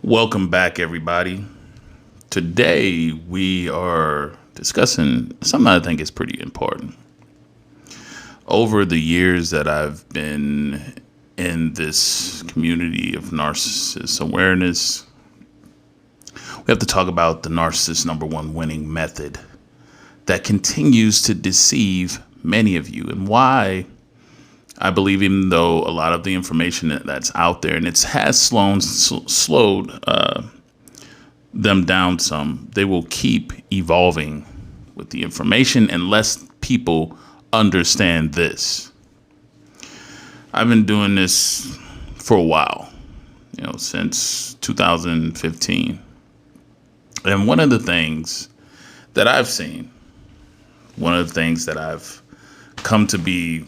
Welcome back, everybody. Today we are discussing something I think is pretty important. Over the years that I've been in this community of narcissist awareness, we have to talk about the narcissist number one winning method that continues to deceive many of you, and why I believe, even though a lot of the information that's out there and it has slowed them down some, they will keep evolving with the information unless people understand this. I've been doing this for a while, since 2015. And one of the things that I've seen, one of the things that I've come to be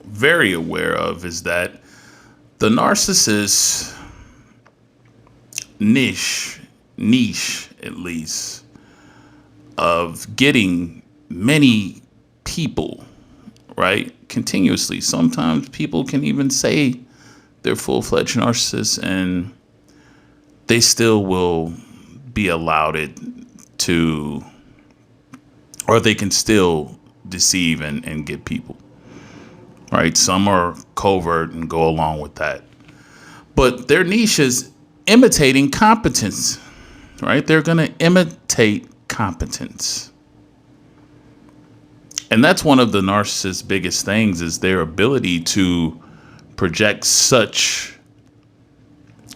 very aware of is that the narcissist niche at least, of getting many people, right, continuously. Sometimes people can even say they're full-fledged narcissists and they still will be allowed it to, or they can still deceive and get people, right? Some are covert and go along with that, but their niche is imitating competence, right? They're going to imitate competence. And that's one of the narcissist's biggest things, is their ability to project such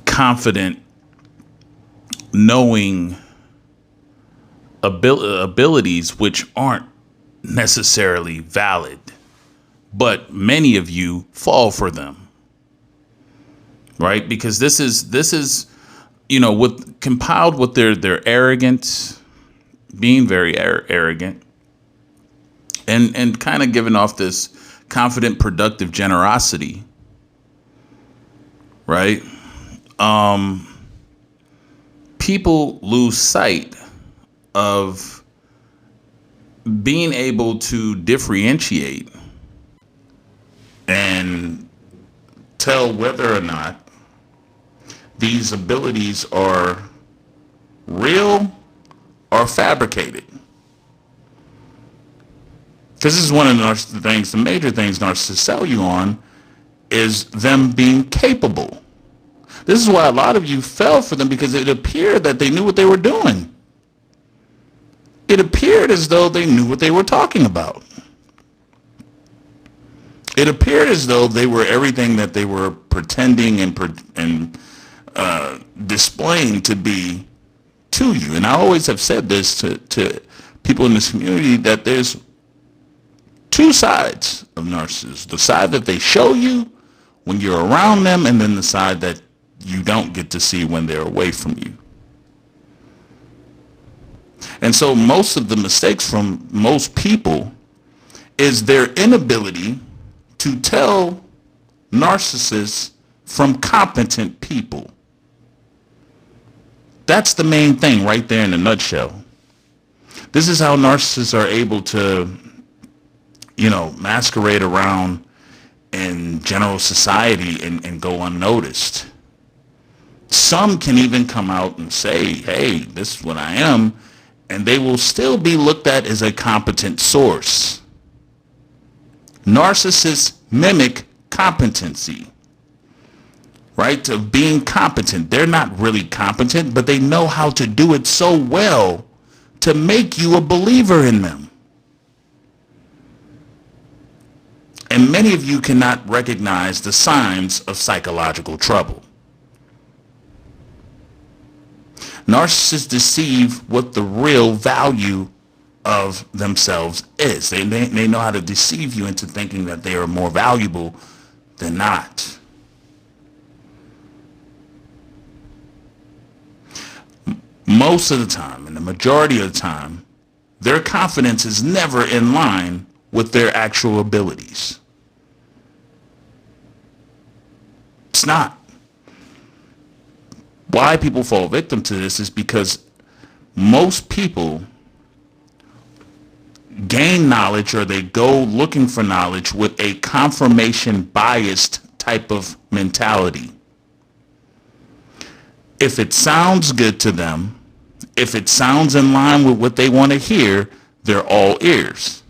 confident, knowing abilities which aren't necessarily valid, but many of you fall for them, right? Because this is with compiled with their arrogance, being very arrogant, and kind of giving off this confident, productive generosity, right? People lose sight of being able to differentiate and tell whether or not these abilities are real or fabricated. Because this is one of the major things narcissists sell you on, is them being capable. This is why a lot of you fell for them, because it appeared that they knew what they were doing. It appeared as though they knew what they were talking about. It appeared as though they were everything that they were pretending and displaying to be to you. And I always have said this to people in this community, that there's two sides of narcissists. The side that they show you when you're around them, and then the side that you don't get to see when they're away from you. And so most of the mistakes from most people is their inability to tell narcissists from competent people. That's the main thing right there in a nutshell. This is how narcissists are able to, masquerade around in general society and go unnoticed. Some can even come out and say, hey, this is what I am, and they will still be looked at as a competent source. Narcissists mimic competency, right? Of being competent. They're not really competent, but they know how to do it so well to make you a believer in them. And many of you cannot recognize the signs of psychological trouble. Narcissists deceive what the real value of themselves is. They know how to deceive you into thinking that they are more valuable than not. Most of the time, and the majority of the time, their confidence is never in line with their actual abilities. It's not. Why people fall victim to this is because most people gain knowledge, or they go looking for knowledge with a confirmation biased type of mentality. If it sounds good to them, if it sounds in line with what they want to hear, they're all ears.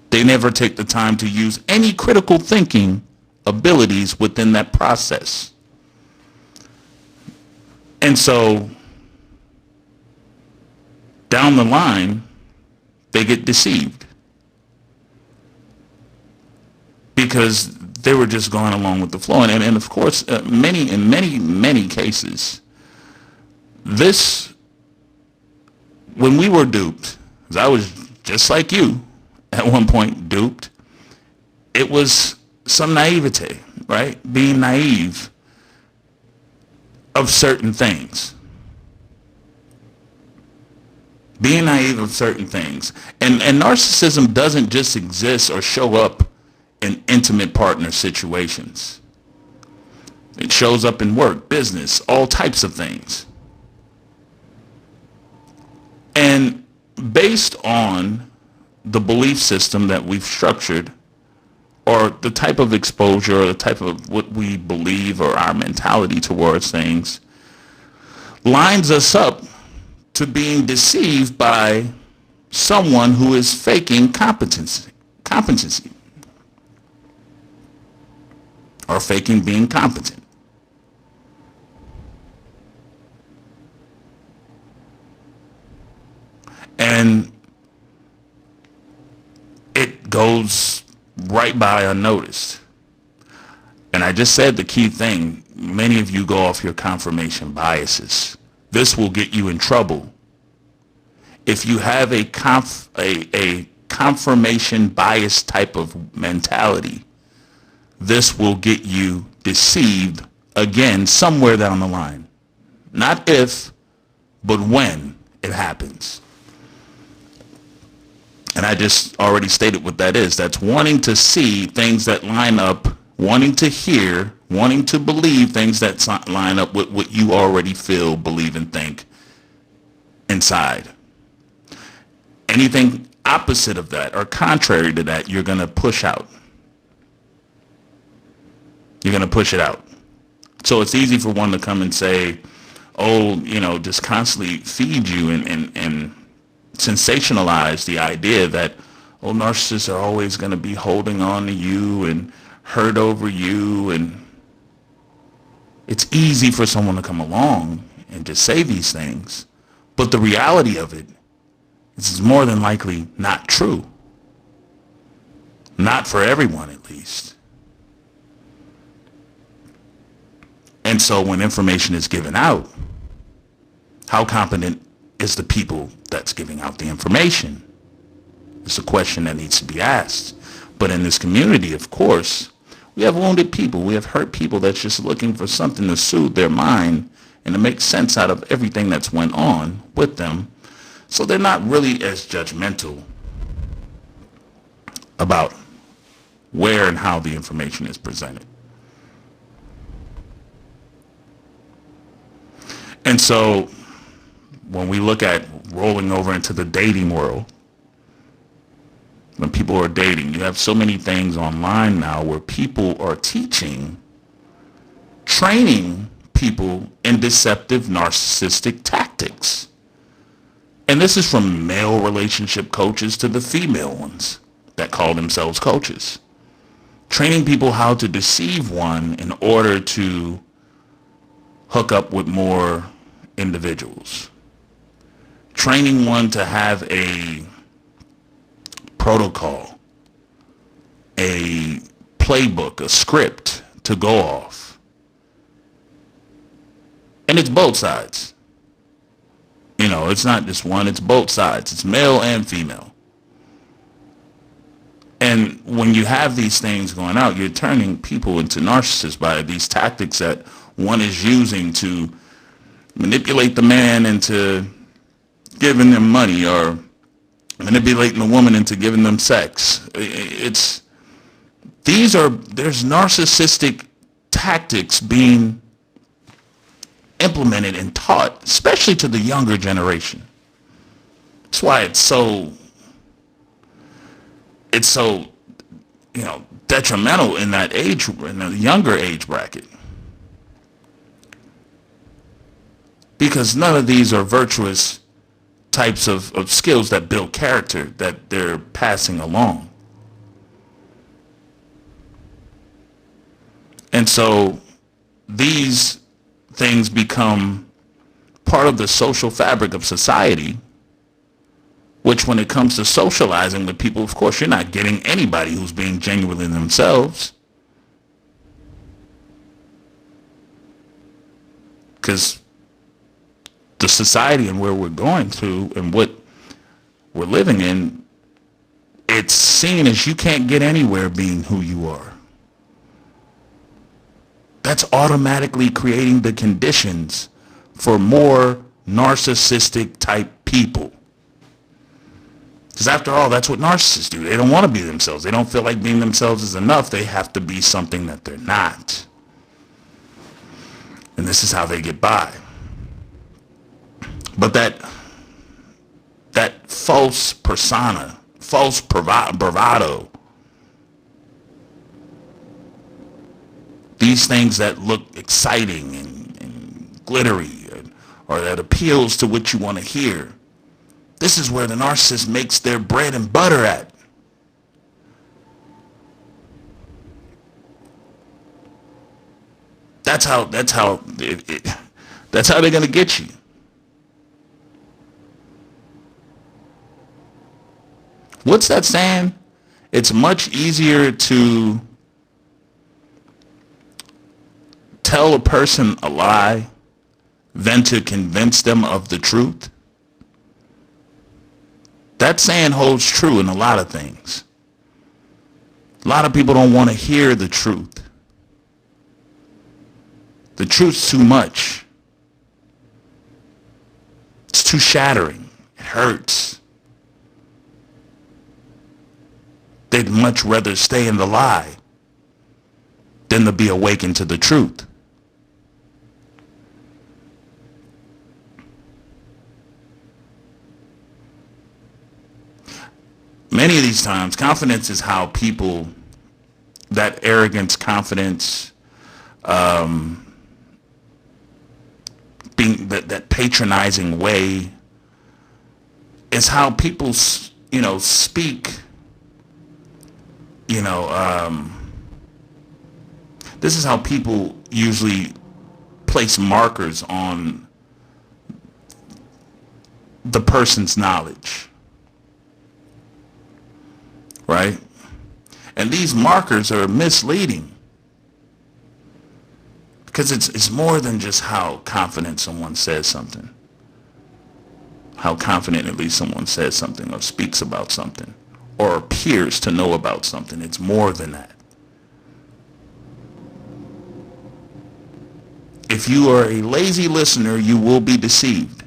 They never take the time to use any critical thinking abilities within that process. And so down the line, they get deceived because they were just going along with the flow. And of course, in many cases, when we were duped, because I was just like you at one point duped, it was some naivete, right? Being naive of certain things. Being naive of certain things. And narcissism doesn't just exist or show up in intimate partner situations. It shows up in work, business, all types of things. And based on the belief system that we've structured, or the type of exposure, or the type of what we believe, or our mentality towards things, lines us up to being deceived by someone who is faking competency, or faking being competent. And it goes right by unnoticed. And I just said the key thing. Many of you go off your confirmation biases. This will get you in trouble. If you have a confirmation bias type of mentality, this will get you deceived again somewhere down the line. Not if, but when it happens. And I just already stated what that is. That's wanting to see things that line up, wanting to hear, wanting to believe things that line up with what you already feel, believe, and think inside. Anything opposite of that or contrary to that, you're going to push out. You're going to push it out. So it's easy for one to come and say, oh, just constantly feed you and sensationalize the idea that, oh, narcissists are always going to be holding on to you and hurt over you. And it's easy for someone to come along and just say these things. But the reality of it is more than likely not true. Not for everyone, at least. And so when information is given out, how competent is the people that's giving out the information? It's a question that needs to be asked. But in this community, of course, we have wounded people. We have hurt people that's just looking for something to soothe their mind and to make sense out of everything that's went on with them. So they're not really as judgmental about where and how the information is presented. And so when we look at rolling over into the dating world, when people are dating, you have so many things online now where people are training people in deceptive narcissistic tactics. And this is from male relationship coaches to the female ones that call themselves coaches. Training people how to deceive one in order to hook up with more individuals. Training one to have a protocol, a playbook, a script to go off. And it's both sides. It's not just one, it's both sides. It's male and female. And when you have these things going out, you're turning people into narcissists by these tactics that one is using to manipulate the man into giving them money, or manipulating the woman into giving them sex. There's narcissistic tactics being implemented and taught, especially to the younger generation. That's why it's so detrimental in that age, in the younger age bracket. because none of these are virtuous types of skills that build character that they're passing along. And so these things become part of the social fabric of society, which when it comes to socializing with people, of course, you're not getting anybody who's being genuinely themselves. Because the society and where we're going to and what we're living in, it's seen as you can't get anywhere being who you are. That's automatically creating the conditions for more narcissistic type people. Because after all, that's what narcissists do. They don't want to be themselves. They don't feel like being themselves is enough. They have to be something that they're not. And this is how they get by. But that false persona, false bravado, these things that look exciting and glittery, or that appeals to what you want to hear, this is where the narcissist makes their bread and butter at. That's how they're gonna get you. What's that saying? It's much easier to tell a person a lie than to convince them of the truth. That saying holds true in a lot of things. A lot of people don't want to hear the truth. The truth's too much. It's too shattering. It hurts. They'd much rather stay in the lie than to be awakened to the truth. Many of these times, confidence is how people, that arrogance, confidence, being that patronizing way, is how people, speak. This is how people usually place markers on the person's knowledge. Right? And these markers are misleading. Because it's more than just how confident someone says something. How confident at least someone says something or speaks about something or appears to know about something. It's more than that. If you are a lazy listener, you will be deceived.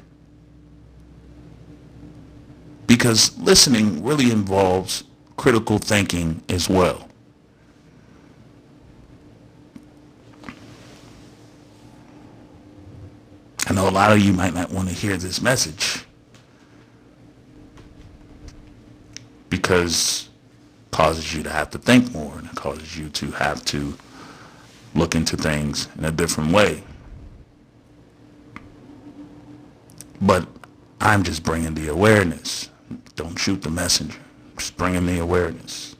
Because listening really involves critical thinking as well. I know a lot of you might not want to hear this message because it causes you to have to think more and it causes you to have to look into things in a different way. But I'm just bringing the awareness. Don't shoot the messenger. Just bringing the awareness.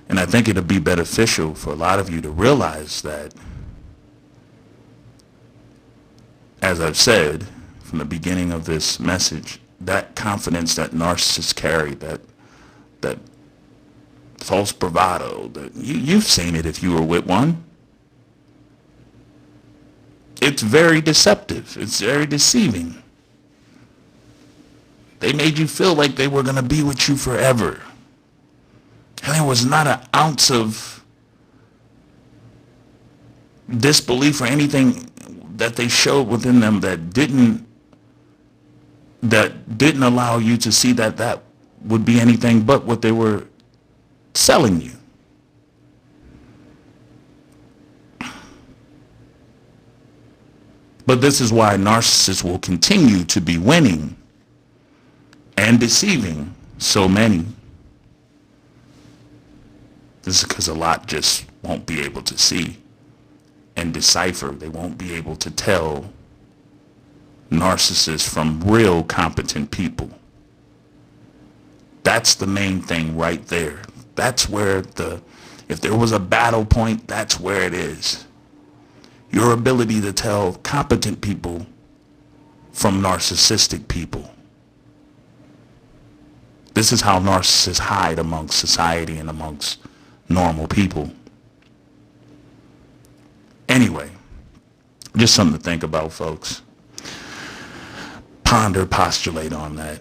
And I think it'll be beneficial for a lot of you to realize that, as I've said from the beginning of this message, that confidence that narcissists carry, that false bravado, that you've seen it if you were with one. It's very deceptive. It's very deceiving. They made you feel like they were going to be with you forever. And there was not an ounce of disbelief or anything that they showed within them that didn't allow you to see that would be anything but what they were selling you. But this is why narcissists will continue to be winning and deceiving so many. This is because a lot just won't be able to see and decipher. They won't be able to tell narcissists from real competent people. That's the main thing right there. That's where if there was a battle point, that's where it is. Your ability to tell competent people from narcissistic people. This is how narcissists hide amongst society and amongst normal people. Anyway, just something to think about, folks. Ponder, postulate on that.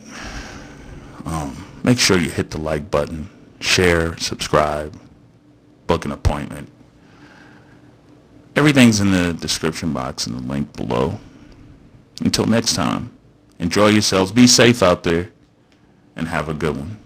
Make sure you hit the like button, share, subscribe, book an appointment. Everything's in the description box and the link below. Until next time, enjoy yourselves, be safe out there, and have a good one.